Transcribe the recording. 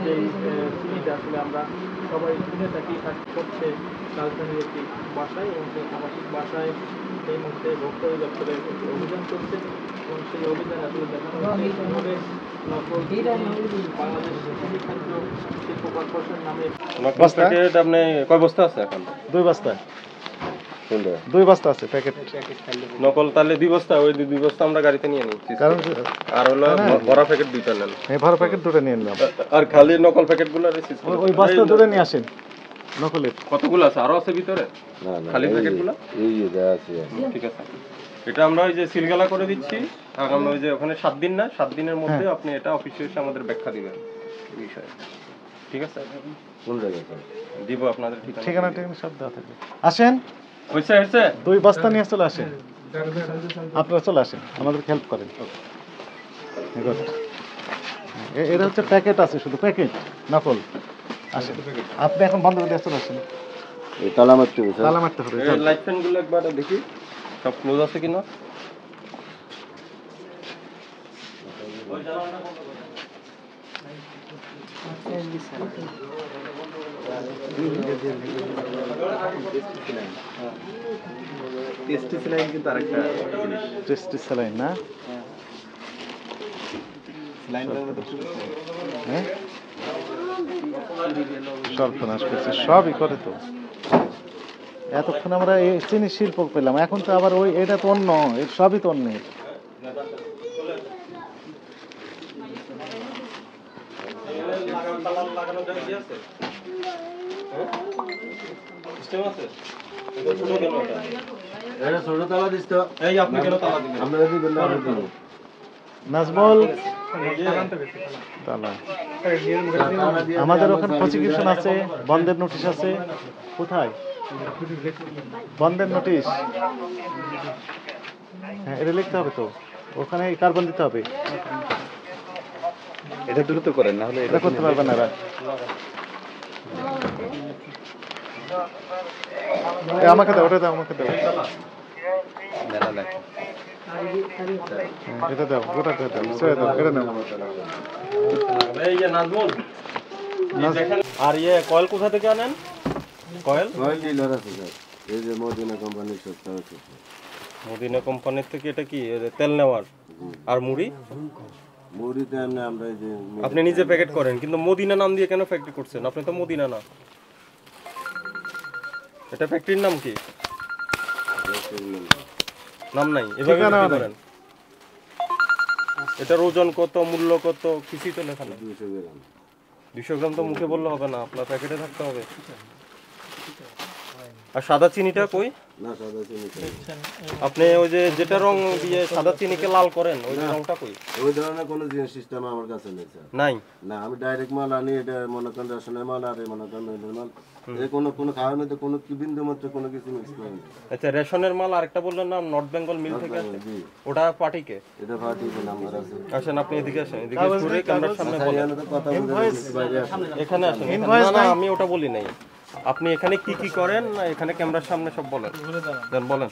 যে চিনিটা আসলে আমরা সবাই কিনে থাকি করছে রাজধানীর একটি বাসায় এবং সেই আবাসিক বাসায় এই মুহূর্তে ভোক্তা অধিদপ্তরের একটি অভিযান চলছে এবং সেই অভিযানে আসলে দেখানো হচ্ছে কীভাবে নকল বাংলাদেশ কৃষি খাদ্য শিল্প কর্পোরেশন নামে প্যাকেট আপনি কয় বস্তা আছে এখন? 2 বস্তা 2 বস্তা আছে প্যাকেট নকল তাহলে 2 বস্তা, ওই 2 বস্তা আমরা গাড়িতে নিয়ে নিই। কারণ আর হলো ভরা প্যাকেট 2টা নেন। এই ভরা প্যাকেট 2টা নিয়ে নিলাম। আর খালি নকল প্যাকেটগুলো রিসিভ করুন। ওই বস্তা 2টা নিয়ে আসেন নকলের। কতগুলো আছে? আরো আছে ভিতরে? না না, খালি প্যাকেটগুলো এই যে আছে। ঠিক আছে, এটা আমরা ওই যে সিলগালা করে দিচ্ছি। আগামী ওই যে ওখানে 7 দিন না, 7 দিনের মধ্যে আপনি এটা অফিসে এসে আমাদের ব্যাখ্যা দিবেন এই বিষয়ে। ঠিক আছে, কোন জায়গায় দিব আপনাদের ঠিকানা সব দেওয়া থাকবে। আসেন, হইছে হইছে 2 বস্তা নিয়ে চলে আসেন। আপনারা চলে আসেন, আমাদের হেল্প করেন। এটা হচ্ছে প্যাকেট আছে, শুধু প্যাকেট নকল। আসেন, আপনি এখন বন্ধ করে দিয়ে চলে আসেন। এই তালা মারতে হবে, তালা মারতে হবে। এই লাইট ফ্যানগুলো একবার দেখি সব ক্লোজ আছে কিনা। টেস্টি স্যালাইন কিন্তু আরেকটা জিনিস। টেস্টি স্যালাইন না? হ্যাঁ, সর্বনাশ করছে, সবই করে তো। এতক্ষণ আমরা এই চিনি শিল্প পেলাম, এখন তো আবার ওই এটা তো অন্য, এর সবই তো অন্য। ছোট তালা দিস তো। এই আপনি কেন তালা দিবেন? আপনারা দিবেন না, আমরা দিব। নাজমুল তালা। আমাদের ওখানে প্রসিকিউশন আছে, বন্ধের নোটিশ আছে। কোথায় বন্ধের নোটিশ? হ্যাঁ, এটা লিখতে হবে তো, ওখানে কার্বন দিতে হবে। এটা দ্রুত করেন, না হলে এটা করতে পারবে না এরা। আমাকে দাও, ওটা দাও, আমাকে দাও। মেলা লাগে। এটা দাও, ওটা দাও, ছেড়ে দাও, এটা নাও। এই যে নাজমুল, দেখেন। আর কয়েল কোথা থেকে আনেন? কয়েল ডিলার আছে স্যার, এই যে মদিনা কোম্পানির সত্তা আছে। মদিনা কোম্পানির থেকে। এটা কি তেল নেওয়ার? আর মুড়ি? মুড়িতে আমরা এই যে আপনি নিজে প্যাকেট করেন, কিন্তু মদিনা নাম দিয়ে কেন ফ্যাক্টরি করছেন? আপনি তো মদিনা না। এটা ফ্যাক্টরির নাম কি? নাম নাই, এভাবে বিক্রি করেন। এটার ওজন কত, মূল্য কত, কিছুই তো লেখা নেই। 200 গ্রাম। 200 গ্রাম তো মুখে বললে হবে না, আপনার প্যাকেটে থাকতে হবে। আর সাদা চিনিটা কই? না, সাদা চিনি আপনি ওই যে যেটা রং দিয়ে সাদা চিনিকে লাল করেন, ওই রংটা কই? ওই ধরনের কোনো জিনিস সিস্টেম আমার কাছে নেই স্যার। নাই না, আমি ডাইরেক্ট মাল আনি। এটা মনে করেন রেশনের মাল, আর মনে করেন মেলের মাল। এই কোনো খাওয়ার মধ্যে কোনো কি বিন্দু মাত্র কোনো কিছু মিক্স করেন। আচ্ছা, রেশনের মাল আরেকটা বললেন না, নর্থ বেঙ্গল মিল থেকে আসে, জি, ওটা পার্টিকে? এটা ফাটিয়ে নাম্বার আছে। আসেন, আপনি এদিকে আসেন, এদিকে ঘুরে ক্যামেরার সামনে বলেন। এখানে তো কথা বলতে বাইরে আসে। এখানে আসেন। না না, আমি ওটা বলি নাই। আপনি এখানে কি কি করেন না, এখানে ক্যামেরার সামনে সব বলেন। বলেন।